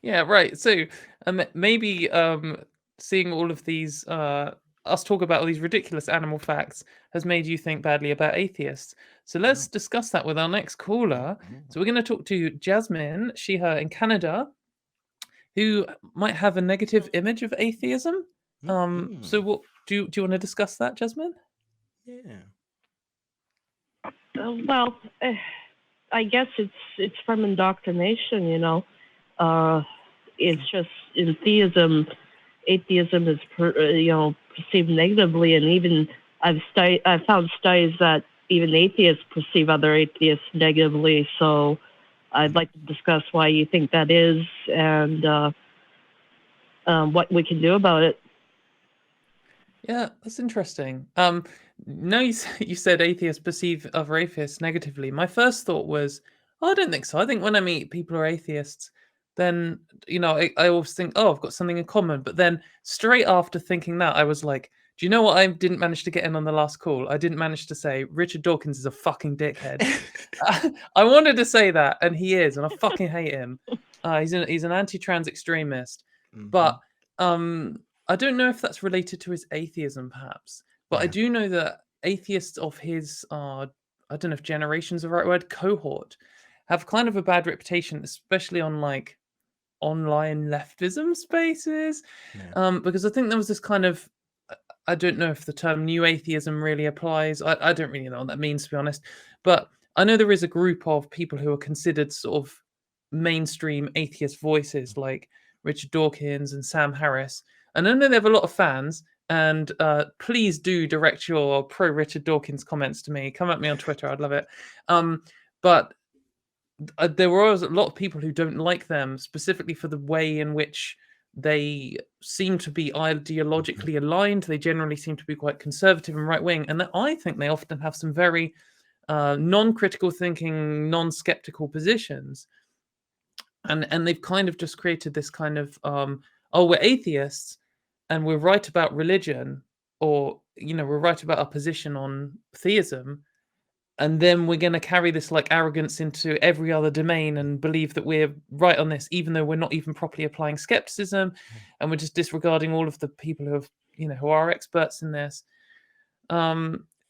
Yeah, right. So maybe seeing all of these, us talk about all these ridiculous animal facts has made you think badly about atheists. So let's No. discuss that with our next caller. So we're going to talk to Jasmine, she, her in Canada, who might have a negative image of atheism. So Mm-hmm. what do you want to discuss that, Jasmine? Yeah. Well, I guess it's from indoctrination. Uh, it's just in theism, atheism is perceived negatively, and even I've found studies that even atheists perceive other atheists negatively. So I'd like to discuss why you think that is and what we can do about it. Yeah, that's interesting. No, you said atheists perceive other atheists negatively. My first thought was, oh, I don't think so. I think when I meet people who are atheists, then I always think, oh, I've got something in common. But then straight after thinking that, I was like, do you know what? I didn't manage to get in on the last call. I didn't manage to say Richard Dawkins is a fucking dickhead. I wanted to say that, and he is, and I fucking hate him. He's an anti-trans extremist, Mm-hmm. but I don't know if that's related to his atheism, perhaps, but I Yeah. do know that atheists of his, I don't know if generation's the right word, cohort, have kind of a bad reputation, especially on like online leftism spaces, Yeah. because I think there was this kind of, I don't know if the term new atheism really applies. I don't really know what that means, to be honest, but I know there is a group of people who are considered sort of mainstream atheist voices like Richard Dawkins and Sam Harris. And I know they have a lot of fans. And please do direct your pro Richard Dawkins comments to me. Come at me on Twitter. I'd love it. But there were always a lot of people who don't like them, specifically for the way in which they seem to be ideologically aligned. They generally seem to be quite conservative and right wing. And that I think they often have some very non-critical thinking, non-skeptical positions, and they've kind of just created this kind of oh, we're atheists and we're right about religion, or we're right about our position on theism, and then we're going to carry this like arrogance into every other domain and believe that we're right on this, even though we're not even properly applying skepticism, and we're just disregarding all of the people who have who are experts in this.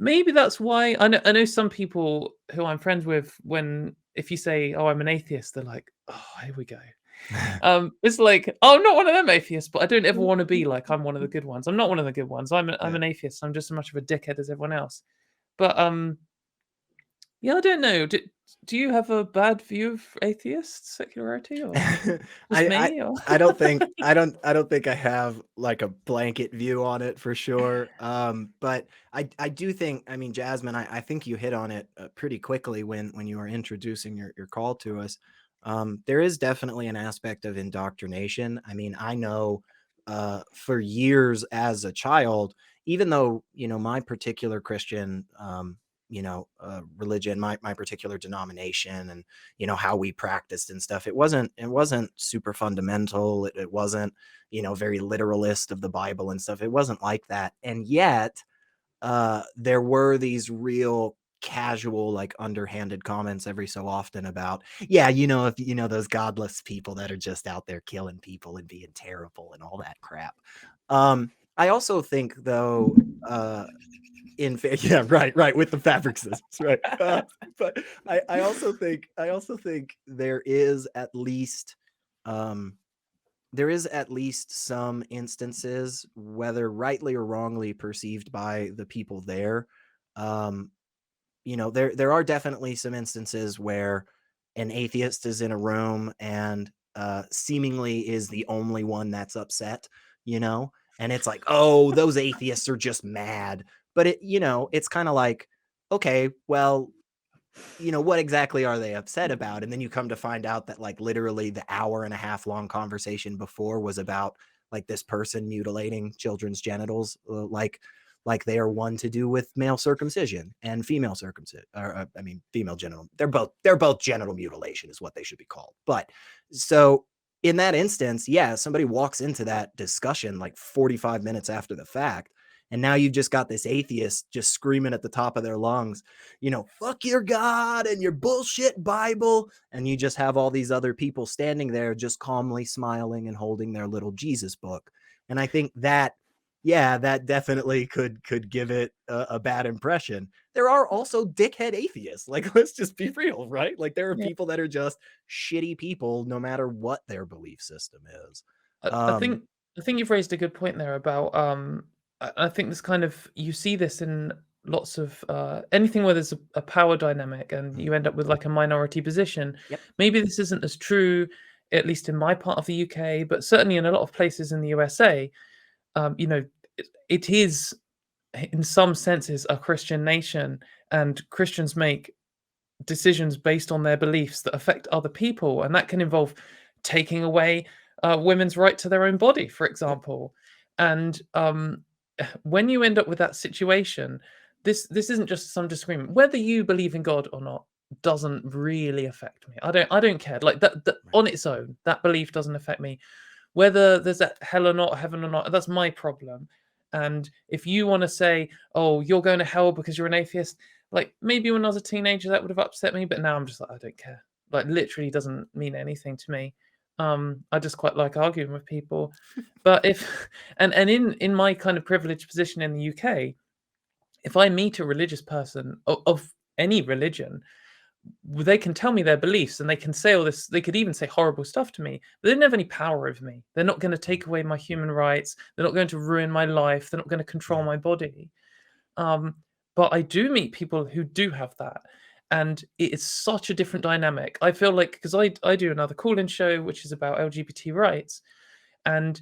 Maybe that's why I know some people who I'm friends with, when if you say, "Oh, I'm an atheist," they're like, "Oh, here we go." It's like, oh, I'm not one of them atheists, but I don't ever want to be like I'm one of the good ones. I'm not one of the good ones. I'm Yeah. an atheist. I'm just as much of a dickhead as everyone else. But yeah, I don't know. Do you have a bad view of atheists, secularity, or just I me? Or I don't think I don't think I have like a blanket view on it for sure. But I do think, I mean, Jasmine, I think you hit on it pretty quickly when you were introducing your call to us. There is definitely an aspect of indoctrination. I mean, I know for years as a child, even though my particular Christian religion, my particular denomination, and how we practiced and stuff, it wasn't super fundamental. It wasn't very literalist of the Bible and stuff. It wasn't like that. And yet there were these real casual, like underhanded comments every so often about, yeah, if those godless people that are just out there killing people and being terrible and all that crap. I also think, though, yeah, right, with the fabric systems, right. But I also think um there is at least some instances, whether rightly or wrongly perceived by the people there. um there are definitely some instances where an atheist is in a room and seemingly is the only one that's upset, and it's like, oh, those atheists are just mad. But it's kind of like, okay, well, what exactly are they upset about? And then you come to find out that, like, literally the hour and a half long conversation before was about like this person mutilating children's genitals, like they are one to do with male circumcision and female circumcision, or I mean female genital. They're both genital mutilation is what they should be called. But so in that instance, yeah, somebody walks into that discussion like 45 minutes after the fact And now you've just got this atheist just screaming at the top of their lungs, fuck your God and your bullshit Bible. And you just have all these other people standing there just calmly smiling and holding their little Jesus book. And I think that, yeah, that definitely could give it a bad impression. There are also dickhead atheists. Like, let's just be real, right? Like, there are Yeah. people that are just shitty people, no matter what their belief system is. I think you've raised a good point there about I think this kind of, you see this in lots of anything where there's a power dynamic and you end up with like a minority position. Yep. Maybe this isn't as true, at least in my part of the UK, but certainly in a lot of places in the USA. It is in some senses a Christian nation, and Christians make decisions based on their beliefs that affect other people, and that can involve taking away women's right to their own body, for example. And when you end up with that situation, this isn't just some disagreement. Whether you believe in God or not doesn't really affect me. I don't care. Like that on its own, that belief doesn't affect me. Whether there's a hell or not, heaven or not, that's my problem. And if you want to say, oh, you're going to hell because you're an atheist, like maybe when I was a teenager that would have upset me, but now I'm just like, I don't care. Like literally doesn't mean anything to me. I just quite like arguing with people. But if and in my kind of privileged position in the UK, if I meet a religious person of any religion, they can tell me their beliefs and they can say all this, they could even say horrible stuff to me, but they don't have any power over me. They're not going to take away my human rights. They're not going to ruin my life. They're not going to control my body. But I do meet people who do have that. And it's such a different dynamic. I feel like, because I do another call-in show, which is about LGBT rights. And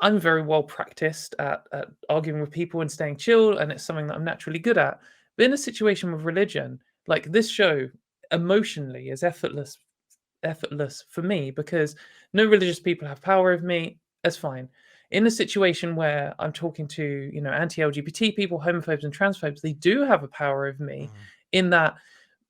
I'm very well practiced at arguing with people and staying chill. And it's something that I'm naturally good at. But in a situation with religion, like this show emotionally is effortless for me, because no religious people have power over me. That's fine. In a situation where I'm talking to, anti-LGBT people, homophobes and transphobes, they do have a power over me in that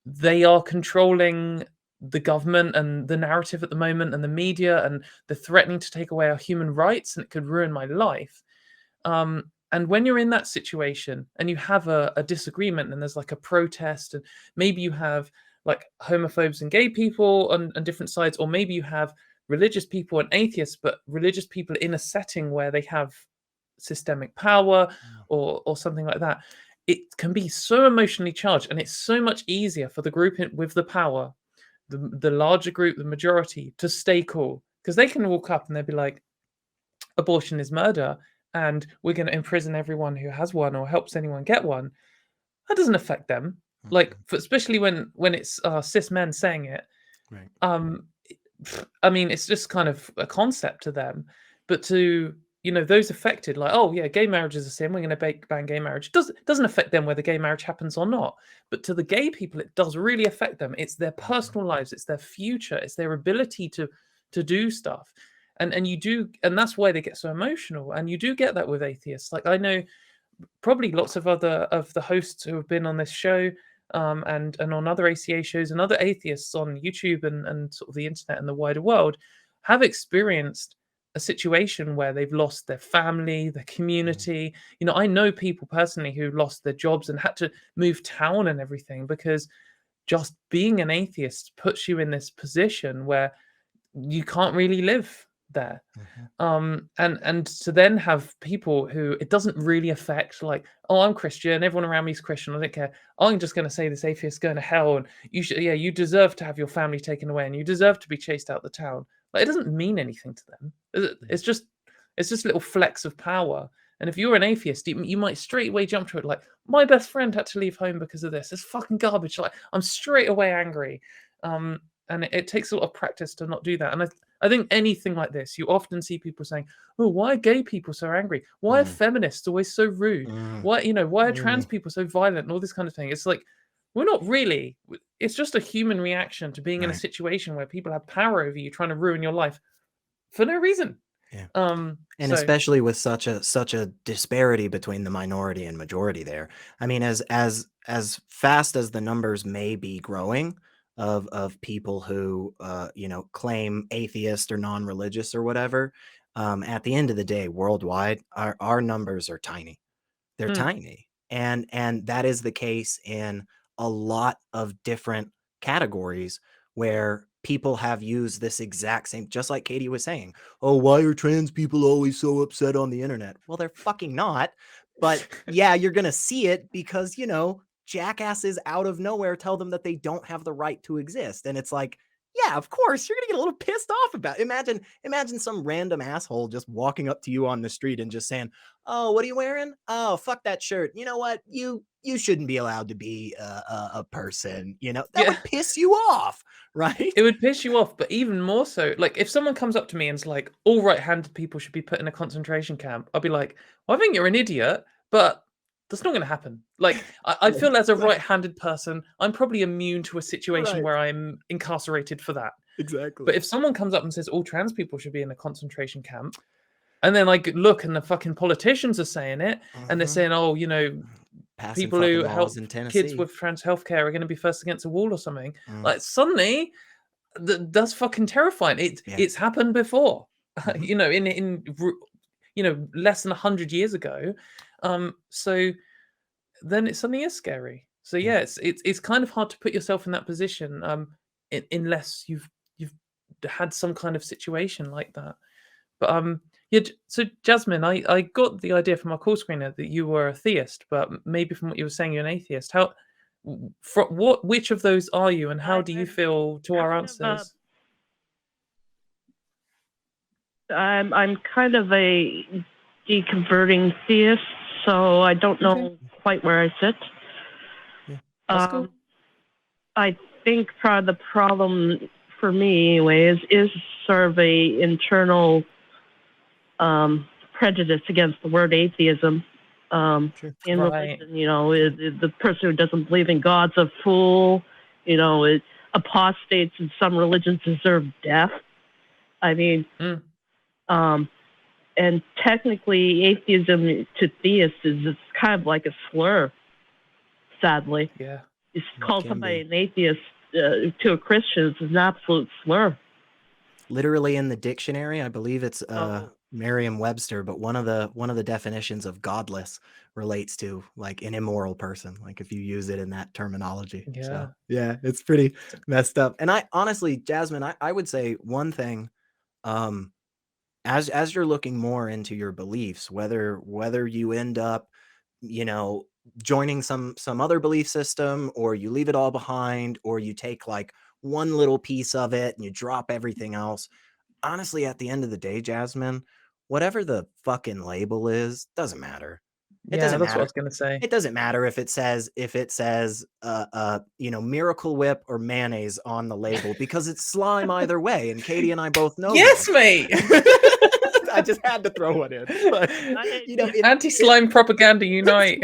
they are controlling the government and the narrative at the moment and the media, and they're threatening to take away our human rights, and it could ruin my life. And when you're in that situation and you have a disagreement and there's like a protest, and maybe you have like homophobes and gay people on different sides, or maybe you have religious people and atheists, but religious people in a setting where they have systemic power or something like that, it can be so emotionally charged, and it's so much easier for the group with the power, the larger group, the majority, to stay cool, because they can walk up and they'll be like, abortion is murder, and we're going to imprison everyone who has one or helps anyone get one. That doesn't affect them. Like, especially when it's cis men saying it. Right. I mean, it's just kind of a concept to them. But to, those affected, like, oh yeah, gay marriage is a sin, we're going to ban gay marriage. It doesn't affect them whether gay marriage happens or not. But to the gay people, it does really affect them. It's their personal lives, it's their future, it's their ability to do stuff. And you do, and that's why they get so emotional. And you do get that with atheists. Like, I know probably lots of the hosts who have been on this show, and on other ACA shows, and other atheists on YouTube and sort of the internet and the wider world, have experienced a situation where they've lost their family, their community. I know people personally who lost their jobs and had to move town and everything, because just being an atheist puts you in this position where you can't really live there. And to then have people who it doesn't really affect, like, oh, I'm Christian, everyone around me is Christian, I don't care, I'm just going to say this atheist going to hell, and you deserve to have your family taken away, and you deserve to be chased out the town. Like, it doesn't mean anything to them. It's just little flecks of power. And if you're an atheist, you might straight away jump to it, like, my best friend had to leave home because of this, it's fucking garbage. Like, I'm straight away angry. And it takes a lot of practice to not do that. And I think anything like this, you often see people saying, oh, why are gay people so angry? Why are feminists always so rude? Why are trans people so violent and all this kind of thing? It's like, we're not really. It's just a human reaction to being in a situation where people have power over you, trying to ruin your life for no reason. Yeah. And especially with such a disparity between the minority and majority there. I mean, as fast as the numbers may be growing of people who claim atheist or non-religious or whatever, at the end of the day, worldwide, our numbers are tiny. They're tiny. And that is the case in a lot of different categories where people have used this exact same, just like Katie was saying, oh, why are trans people always so upset on the internet? Well, they're fucking not. But yeah, you're going to see it because, you know, jackasses out of nowhere tell them that they don't have the right to exist. And it's like, yeah, of course, you're going to get a little pissed off about it. Imagine some random asshole just walking up to you on the street and just saying, oh, what are you wearing? Oh, fuck that shirt. You know what? You shouldn't be allowed to be a person. You know, that would piss you off, right? It would piss you off, but even more so, like if someone comes up to me and is like, all right-handed people should be put in a concentration camp, I'll be like, well, I think you're an idiot, but that's not going to happen. Like, I feel as a right-handed person, I'm probably immune to a situation where I'm incarcerated for that. Exactly. But if someone comes up and says all trans people should be in a concentration camp, and then I look and the fucking politicians are saying it, and they're saying, oh, you know, Passing people who fucking help laws in Tennessee. kids with trans healthcare are going to be first against a wall or something. Like suddenly, that's fucking terrifying. It's happened before, you know, in you know, less than 100 years ago. So then it suddenly is scary. So yeah, it's kind of hard to put yourself in that position, unless you've had some kind of situation like that. But yeah. So Jasmine, I got the idea from our call screener that you were a theist, but maybe from what you were saying, you're an atheist. How? Which of those are you, and how do you feel to our answers? I'm kind of a deconverting theist, so I don't know quite where I sit. Yeah, that's cool. I think part of the problem for me, anyway, is sort of a internal prejudice against the word atheism. In religion, you know, the person who doesn't believe in God's a fool. You know, apostates in some religions deserve death. I mean, and technically, atheism to theists is kind of like a slur. Sadly, yeah, you call somebody an atheist to a Christian is an absolute slur. Literally in the dictionary, I believe it's Merriam-Webster, but one of the definitions of godless relates to like an immoral person, like if you use it in that terminology. Yeah. So yeah, it's pretty messed up. And I honestly, Jasmine, I would say one thing, as you're looking more into your beliefs, whether you end up, you know, joining some other belief system, or you leave it all behind, or you take like one little piece of it and you drop everything else. Honestly, at the end of the day, Jasmine, whatever the fucking label is, doesn't matter. It doesn't that's matter. what I was gonna say. It doesn't matter if it says you know, Miracle Whip or mayonnaise on the label, because it's slime either way. And Katie and I both know. Yes, mate. I just had to throw one in. But, you know, anti-slime propaganda unite.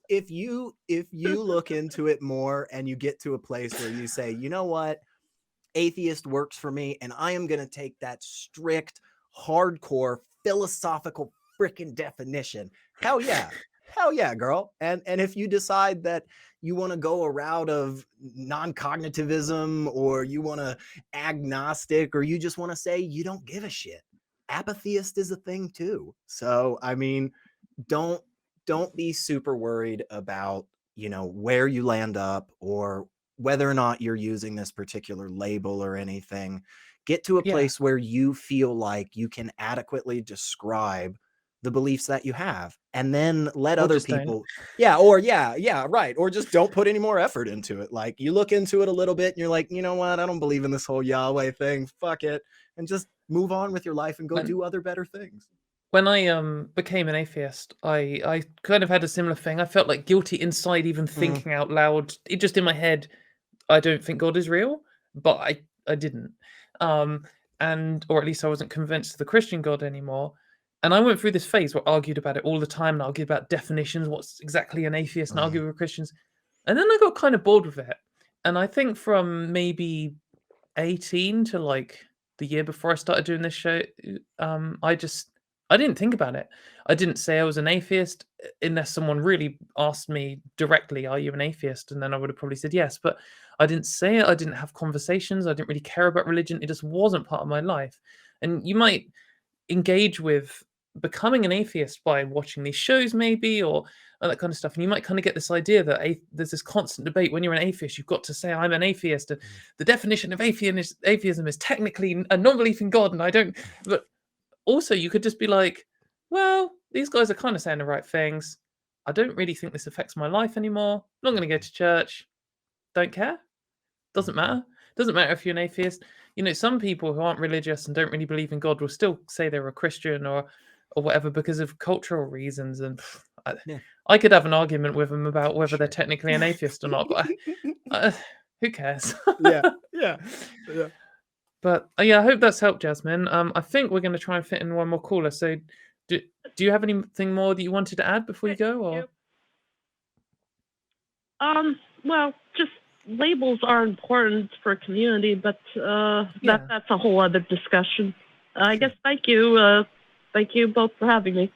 if you look into it more and you get to a place where you say, you know what, atheist works for me, and I am going to take that strict, hardcore, philosophical freaking definition. Hell yeah, girl. And if you decide that you want to go a route of non-cognitivism, or you want to agnostic, or you just want to say you don't give a shit, apatheist is a thing too. So I mean, don't be super worried about, you know, where you land up or whether or not you're using this particular label or anything. Get to a place where you feel like you can adequately describe the beliefs that you have, and then let other people right, or just don't put any more effort into it. Like, you look into it a little bit and you're like, you know what, I don't believe in this whole Yahweh thing, fuck it, and just move on with your life and go do other better things. When I became an atheist, I kind of had a similar thing. I felt like guilty inside, even thinking out loud. It just in my head, I don't think God is real, but I didn't, and or at least I wasn't convinced of the Christian God anymore. And I went through this phase where I argued about it all the time, and I argued about definitions, what's exactly an atheist, and argued with Christians. And then I got kind of bored with it. And I think from maybe 18 to like the year before I started doing this show, I didn't think about it. I didn't say I was an atheist unless someone really asked me directly, are you an atheist? And then I would have probably said yes. But I didn't say it. I didn't have conversations. I didn't really care about religion. It just wasn't part of my life. And you might engage with becoming an atheist by watching these shows, maybe, or that kind of stuff. And you might kind of get this idea that there's this constant debate when you're an atheist. You've got to say, I'm an atheist. And the definition of atheism is technically a non-belief in God. And I don't. But also, you could just be like, well, these guys are kind of saying the right things. I don't really think this affects my life anymore. I'm not going to go to church. Don't care. Doesn't matter. Doesn't matter if you're an atheist. You know, some people who aren't religious and don't really believe in God will still say they're a Christian or whatever because of cultural reasons. And I could have an argument with them about whether they're technically an atheist or not, but who cares? yeah. But yeah, I hope that's helped, Jasmine. I think we're going to try and fit in one more caller. So do you have anything more that you wanted to add before you go? Or well, just labels are important for a community, but that's a whole other discussion. I guess thank you both for having me.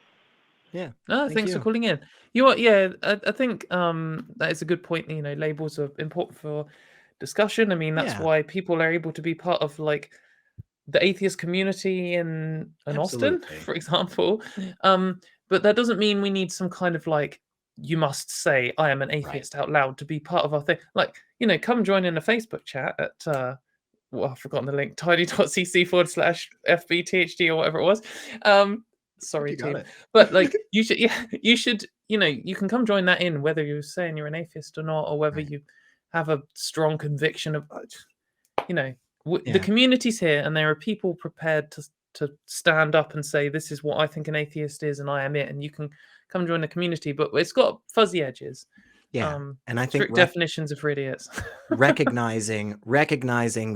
Yeah. Thanks for calling in. I think that is a good point. You know, labels are important for discussion. I mean, that's why people are able to be part of like the atheist community in Austin, for example. But that doesn't mean we need some kind of like, you must say I am an atheist out loud to be part of our thing. Like, you know, come join in a Facebook chat at I've forgotten the link, tiny.cc/FBTHD or whatever it was. Sorry, team. But like you should, you know, you can come join that in, whether you're saying you're an atheist or not, or whether you have a strong conviction of, you know, the community's here and there are people prepared to stand up and say, this is what I think an atheist is and I am it. And you can come join the community, but it's got fuzzy edges. Yeah. And I think strict definitions are for idiots. recognizing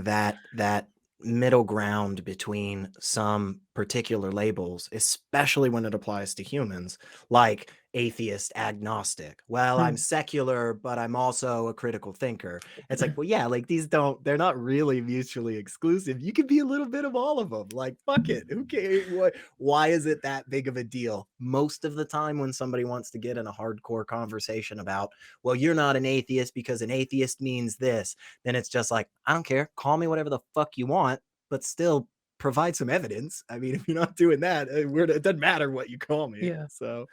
that middle ground between some particular labels, especially when it applies to humans, like atheist, agnostic. Well, I'm secular, but I'm also a critical thinker. It's like, well, yeah, like they're not really mutually exclusive. You can be a little bit of all of them. Like, fuck it. Who cares? Why is it that big of a deal? Most of the time when somebody wants to get in a hardcore conversation about, well, you're not an atheist because an atheist means this, then it's just like, I don't care. Call me whatever the fuck you want, but still provide some evidence. I mean, if you're not doing that, it doesn't matter what you call me. Yeah. So